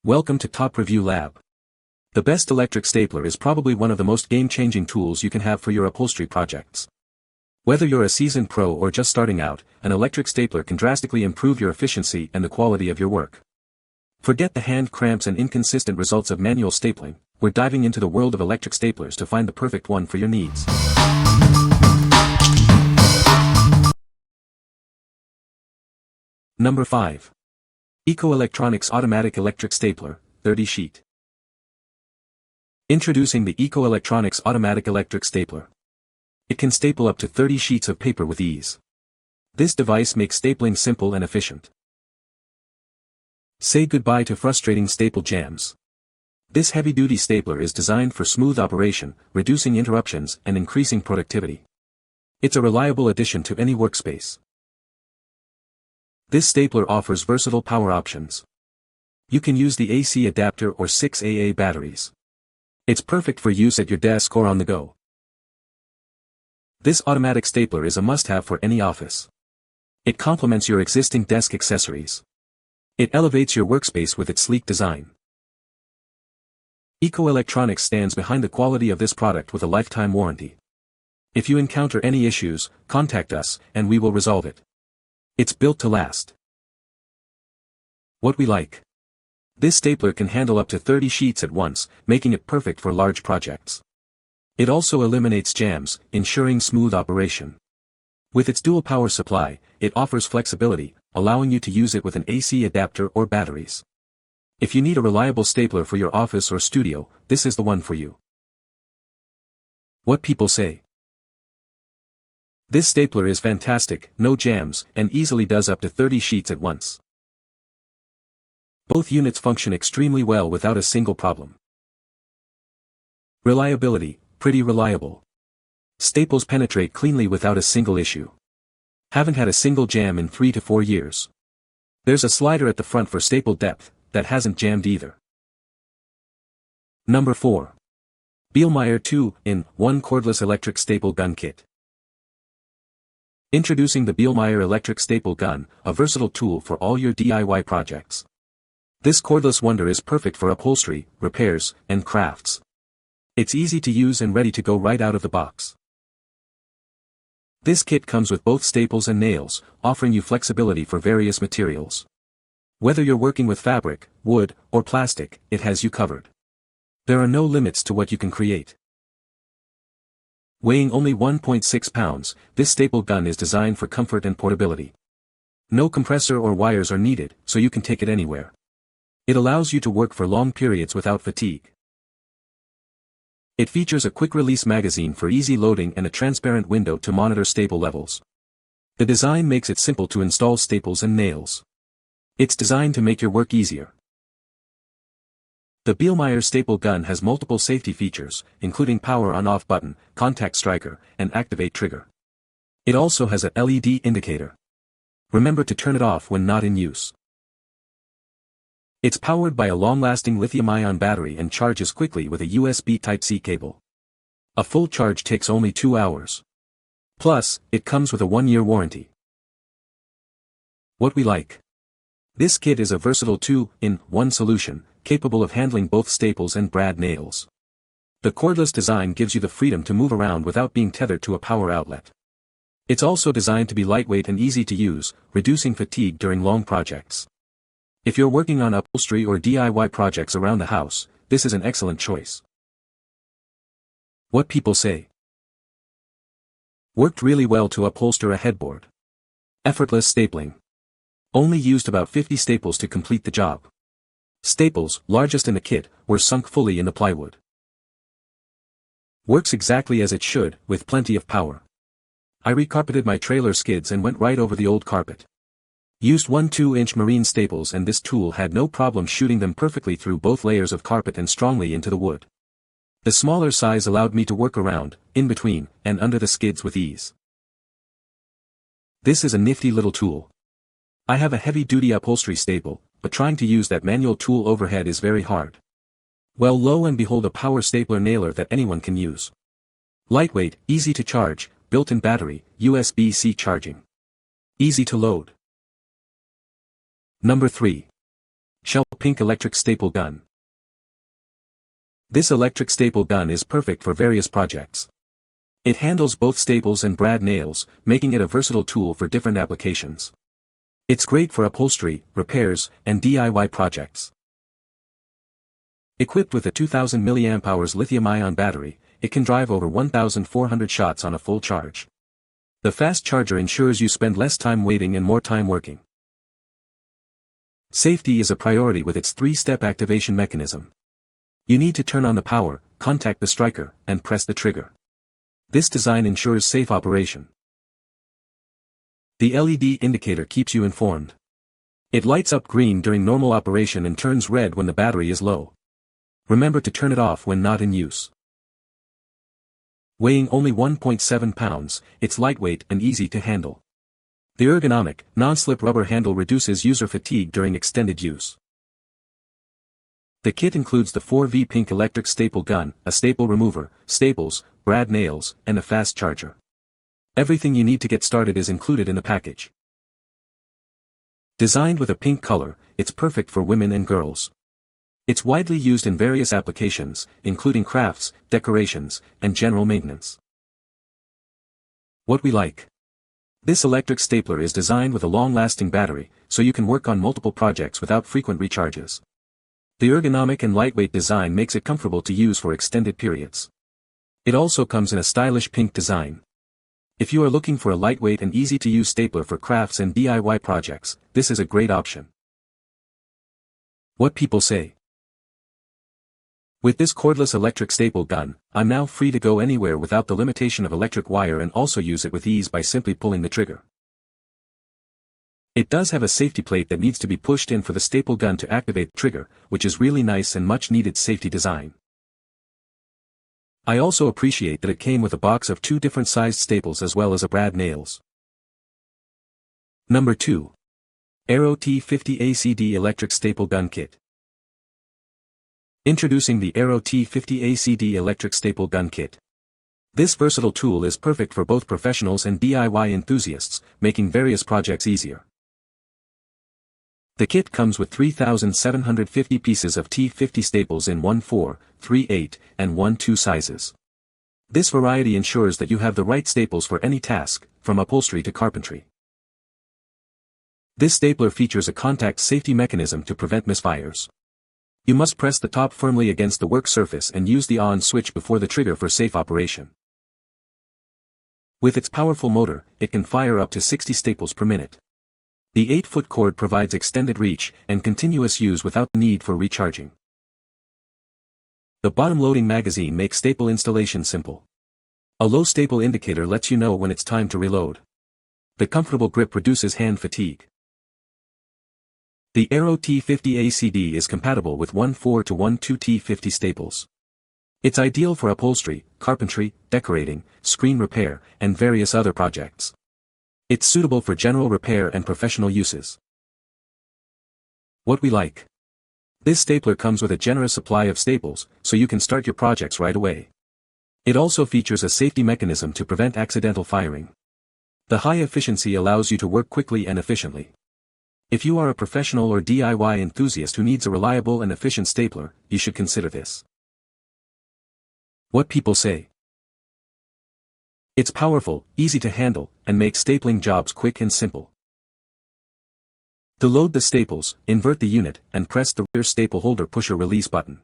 Welcome to Top Review Lab. The best electric stapler is probably one of the most game-changing tools you can have for your upholstery projects. Whether you're a seasoned pro or just starting out, an electric stapler can drastically improve your efficiency and the quality of your work. Forget the hand cramps and inconsistent results of manual stapling. We're diving into the world of electric staplers to find the perfect one for your needs. Number 5. EcoElectronix Automatic Electric Stapler, 30 Sheet. Introducing the EcoElectronix Automatic Electric Stapler. It can staple up to 30 sheets of paper with ease. This device makes stapling simple and efficient. Say goodbye to frustrating staple jams. This heavy-duty stapler is designed for smooth operation, reducing interruptions and increasing productivity. It's a reliable addition to any workspace. This stapler offers versatile power options. You can use the AC adapter or 6 AA batteries. It's perfect for use at your desk or on the go. This automatic stapler is a must-have for any office. It complements your existing desk accessories. It elevates your workspace with its sleek design. EcoElectronix stands behind the quality of this product with a lifetime warranty. If you encounter any issues, contact us, and we will resolve it. It's built to last. What we like. This stapler can handle up to 30 sheets at once, making it perfect for large projects. It also eliminates jams, ensuring smooth operation. With its dual power supply, it offers flexibility, allowing you to use it with an AC adapter or batteries. If you need a reliable stapler for your office or studio, this is the one for you. What people say. This stapler is fantastic, no jams, and easily does up to 30 sheets at once. Both units function extremely well without a single problem. Reliability, pretty reliable. Staples penetrate cleanly without a single issue. Haven't had a single jam in 3 to 4 years. There's a slider at the front for staple depth, that hasn't jammed either. Number 4. Bielmeier 2-in-1 Cordless Electric Staple Gun Kit. Introducing the Bielmeier Electric Staple Gun, a versatile tool for all your DIY projects. This cordless wonder is perfect for upholstery, repairs, and crafts. It's easy to use and ready to go right out of the box. This kit comes with both staples and nails, offering you flexibility for various materials. Whether you're working with fabric, wood, or plastic, it has you covered. There are no limits to what you can create. Weighing only 1.6 pounds, this staple gun is designed for comfort and portability. No compressor or wires are needed, so you can take it anywhere. It allows you to work for long periods without fatigue. It features a quick-release magazine for easy loading and a transparent window to monitor staple levels. The design makes it simple to install staples and nails. It's designed to make your work easier. The Bielmeier staple gun has multiple safety features, including power on-off button, contact striker, and activate trigger. It also has a LED indicator. Remember to turn it off when not in use. It's powered by a long-lasting lithium-ion battery and charges quickly with a USB Type-C cable. A full charge takes only 2 hours. Plus, it comes with a 1-year warranty. What we like. This kit is a versatile 2-in-1 solution, capable of handling both staples and brad nails. The cordless design gives you the freedom to move around without being tethered to a power outlet. It's also designed to be lightweight and easy to use, reducing fatigue during long projects. If you're working on upholstery or DIY projects around the house, this is an excellent choice. What people say. Worked really well to upholster a headboard. Effortless stapling. Only used about 50 staples to complete the job. Staples, largest in the kit, were sunk fully in the plywood. Works exactly as it should, with plenty of power. I recarpeted my trailer skids and went right over the old carpet. Used 1 2-inch marine staples and this tool had no problem shooting them perfectly through both layers of carpet and strongly into the wood. The smaller size allowed me to work around, in between, and under the skids with ease. This is a nifty little tool. I have a heavy-duty upholstery staple, but trying to use that manual tool overhead is very hard. Well, lo and behold, a power stapler nailer that anyone can use. Lightweight, easy to charge, built-in battery, USB-C charging. Easy to load. Number 3. Shell Pink Electric Staple Gun. This electric staple gun is perfect for various projects. It handles both staples and brad nails, making it a versatile tool for different applications. It's great for upholstery, repairs, and DIY projects. Equipped with a 2000 mAh lithium-ion battery, it can drive over 1,400 shots on a full charge. The fast charger ensures you spend less time waiting and more time working. Safety is a priority with its 3-step activation mechanism. You need to turn on the power, contact the striker, and press the trigger. This design ensures safe operation. The LED indicator keeps you informed. It lights up green during normal operation and turns red when the battery is low. Remember to turn it off when not in use. Weighing only 1.7 pounds, it's lightweight and easy to handle. The ergonomic, non-slip rubber handle reduces user fatigue during extended use. The kit includes the 4V Pink Electric Staple Gun, a staple remover, staples, brad nails, and a fast charger. Everything you need to get started is included in the package. Designed with a pink color, it's perfect for women and girls. It's widely used in various applications, including crafts, decorations, and general maintenance. What we like. This electric stapler is designed with a long-lasting battery, so you can work on multiple projects without frequent recharges. The ergonomic and lightweight design makes it comfortable to use for extended periods. It also comes in a stylish pink design. If you are looking for a lightweight and easy-to-use stapler for crafts and DIY projects, this is a great option. What people say. With this cordless electric staple gun, I'm now free to go anywhere without the limitation of electric wire and also use it with ease by simply pulling the trigger. It does have a safety plate that needs to be pushed in for the staple gun to activate the trigger, which is really nice and much needed safety design. I also appreciate that it came with a box of 2 different sized staples as well as a brad nails. Number 2. Aero T50 ACD Electric Staple Gun Kit. Introducing the Aero T50 ACD Electric Staple Gun Kit. This versatile tool is perfect for both professionals and DIY enthusiasts, making various projects easier. The kit comes with 3,750 pieces of T50 staples in 1/4, 3/8, and 1/2 sizes. This variety ensures that you have the right staples for any task, from upholstery to carpentry. This stapler features a contact safety mechanism to prevent misfires. You must press the top firmly against the work surface and use the on switch before the trigger for safe operation. With its powerful motor, it can fire up to 60 staples per minute. The 8-foot cord provides extended reach and continuous use without the need for recharging. The bottom-loading magazine makes staple installation simple. A low staple indicator lets you know when it's time to reload. The comfortable grip reduces hand fatigue. The Aero T50 ACD is compatible with 1/4 to 1/2 T50 staples. It's ideal for upholstery, carpentry, decorating, screen repair, and various other projects. It's suitable for general repair and professional uses. What we like. This stapler comes with a generous supply of staples, so you can start your projects right away. It also features a safety mechanism to prevent accidental firing. The high efficiency allows you to work quickly and efficiently. If you are a professional or DIY enthusiast who needs a reliable and efficient stapler, you should consider this. What people say. It's powerful, easy to handle, and makes stapling jobs quick and simple. To load the staples, invert the unit, and press the rear staple holder pusher-release button.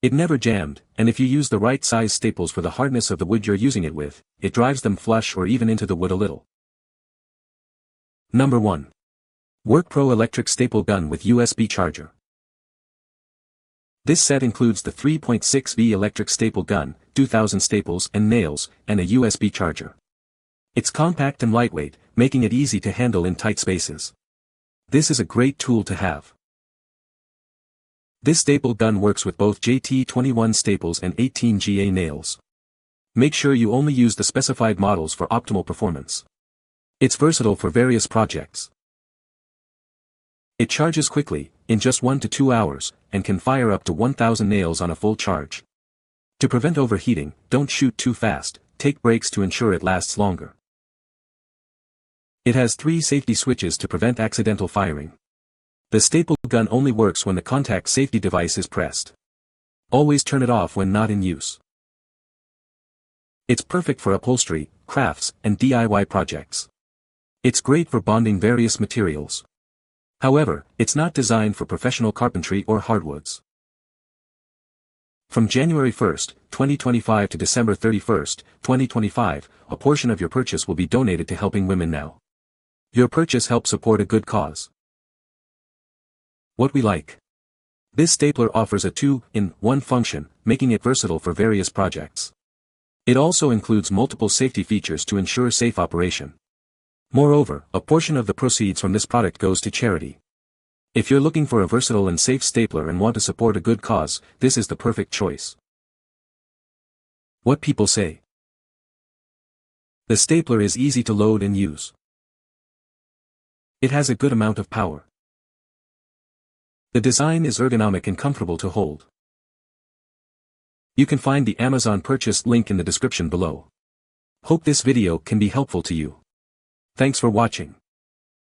It never jammed, and if you use the right size staples for the hardness of the wood you're using it with, it drives them flush or even into the wood a little. Number 1. WORKPRO Electric Staple Gun with USB Charger. This set includes the 3.6V electric staple gun, 2,000 staples and nails, and a USB charger. It's compact and lightweight, making it easy to handle in tight spaces. This is a great tool to have. This staple gun works with both JT21 staples and 18GA nails. Make sure you only use the specified models for optimal performance. It's versatile for various projects. It charges quickly, in just 1 to 2 hours, and can fire up to 1,000 nails on a full charge. To prevent overheating, don't shoot too fast, take breaks to ensure it lasts longer. It has 3 safety switches to prevent accidental firing. The staple gun only works when the contact safety device is pressed. Always turn it off when not in use. It's perfect for upholstery, crafts, and DIY projects. It's great for bonding various materials. However, it's not designed for professional carpentry or hardwoods. From January 1, 2025 to December 31, 2025, a portion of your purchase will be donated to Helping Women Now. Your purchase helps support a good cause. What we like. This stapler offers a 2-in-1 function, making it versatile for various projects. It also includes multiple safety features to ensure safe operation. Moreover, a portion of the proceeds from this product goes to charity. If you're looking for a versatile and safe stapler and want to support a good cause, this is the perfect choice. What people say. The stapler is easy to load and use. It has a good amount of power. The design is ergonomic and comfortable to hold. You can find the Amazon purchase link in the description below. Hope this video can be helpful to you. Thanks for watching.